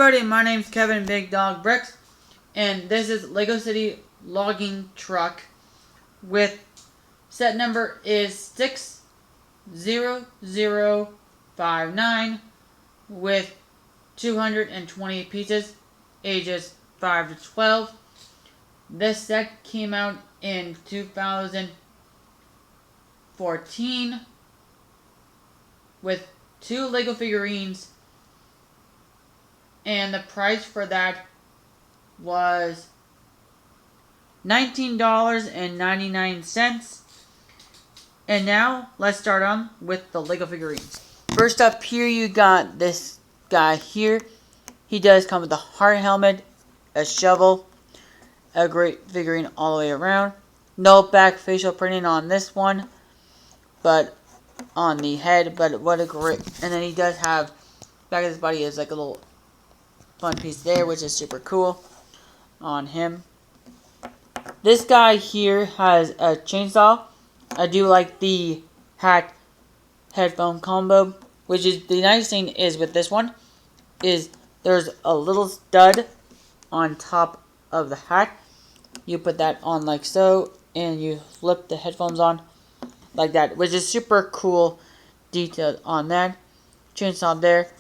everybody, my name's Kevin Big Dog Bricks, and this is Lego City Logging Truck with set number is 60059 with 220 pieces, ages 5 to 12. This set came out in 2014 with 2 Lego figurines. And the price for that was $19.99. And now, let's start on with the Lego figurines. First up here, you got this guy here. He does come with a hard helmet, a shovel, a great figurine all the way around. No back facial printing on this one, but on the head, but what a great, and then he does have, back of his body is like a little fun piece there, which is super cool on him. This guy here has a chainsaw. I do like the hat headphone combo, which is the nice thing is with this one is there's a little stud on top of the hat. You put that on like so, and you flip the headphones on like that, which is super cool detail on that. Chainsaw there.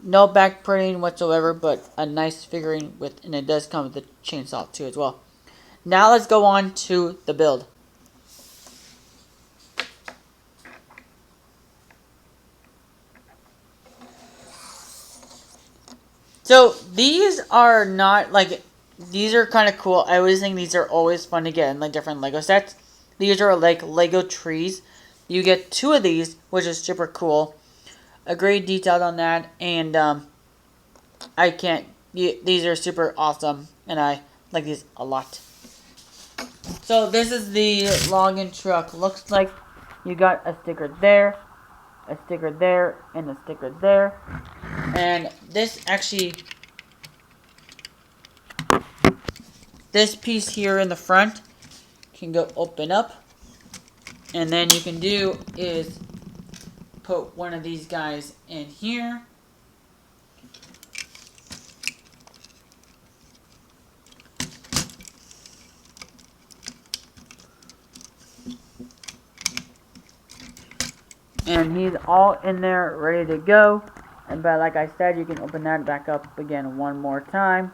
No back printing whatsoever, but a nice figurine with, and it does come with the chainsaw too as well. Now let's go on to the build. So these are not like, these are kind of cool. I always think these are always fun to get in like different Lego sets. These are like Lego trees. You get 2 of these, which is super cool. A great detail on that, and these are super awesome, and I like these a lot. So this is the login truck. Looks like you got a sticker there, a sticker there, and a sticker there. And this actually, this piece here in the front can go open up, and then you can do is put one of these guys in here. And he's all in there, ready to go. And but like I said, you can open that back up again one more time.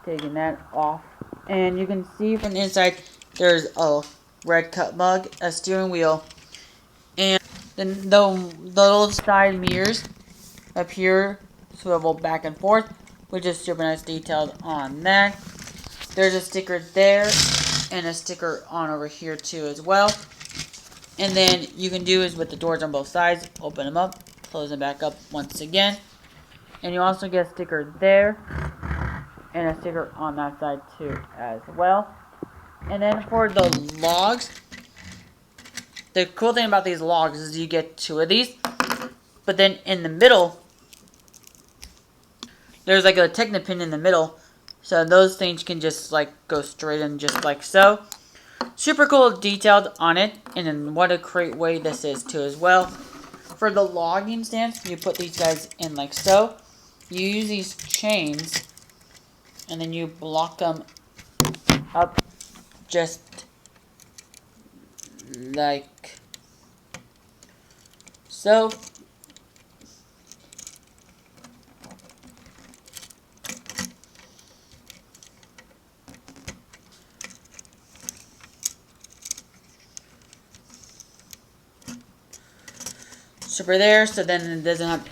Taking that off. And you can see from the inside, there's a red cut mug, a steering wheel, and then the little side mirrors up here swivel back and forth, which is super nice detailed on that. There's a sticker there and a sticker on over here too as well. And then you can do is with the doors on both sides, open them up, close them back up once again. And you also get a sticker there and a sticker on that side too as well. And then for the logs, the cool thing about these logs is you get 2 of these, but then in the middle, there's like a Technopin in the middle, so those things can just like go straight in just like so. Super cool detailed on it, and then what a great way this is too as well. For the logging stands, you put these guys in like so. You use these chains, and then you block them up just like so. Super there, so then it doesn't have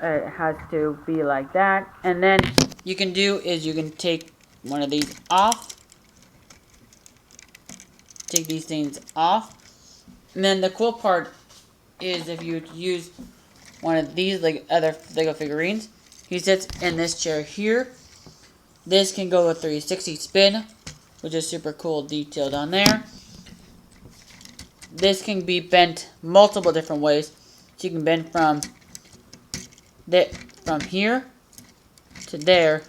it has to be like that. And then you can do is you can take one of these off, take these things off, and then the cool part is if you use one of these like other Lego figurines, he sits in this chair here. This can go a 360 spin, which is super cool detailed on there. This can be bent multiple different ways. So you can bend from here to there,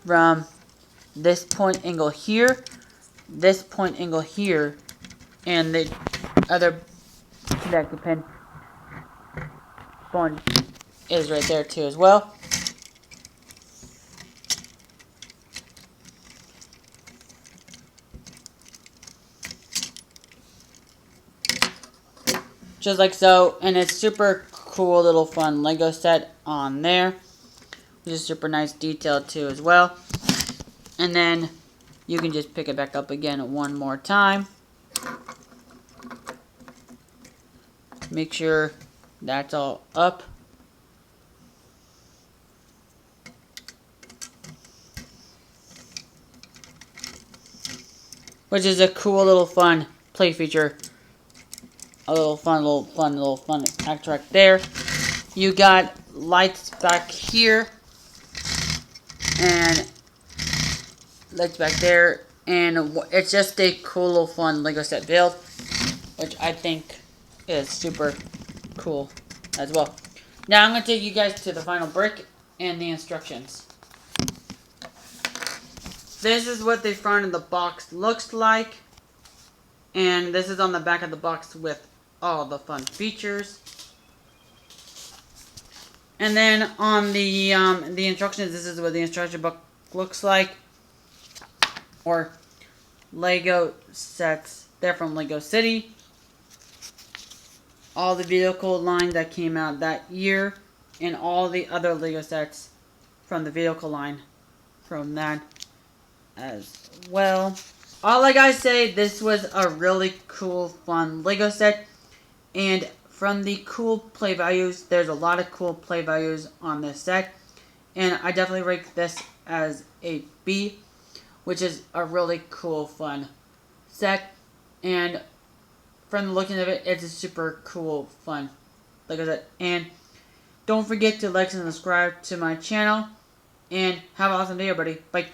from this point angle here, this point angle here, and the other connector pin going is right there too as well. Just like so, and it's super cool little fun Lego set on there. Which is super nice detail too as well. And then you can just pick it back up again one more time. Make sure that's all up. Which is a cool little fun play feature. A little fun act right there. You got lights back here. And lights back there. And it's just a cool little fun Lego set build. Which I think is super cool as well. Now I'm going to take you guys to the final brick and the instructions. This is what the front of the box looks like. And this is on the back of the box with all the fun features. And then on the instructions, this is what the instruction book looks like. Or Lego sets. They're from Lego City. All the vehicle line that came out that year. And all the other Lego sets from the vehicle line from that as well. All I gotta say, this was a really cool, fun Lego set. And from the cool play values, there's a lot of cool play values on this set. And I definitely rate this as a B, which is a really cool, fun set. And from the looking of it, it's a super cool, fun Lego set. And don't forget to like and subscribe to my channel. And have an awesome day, everybody. Bye.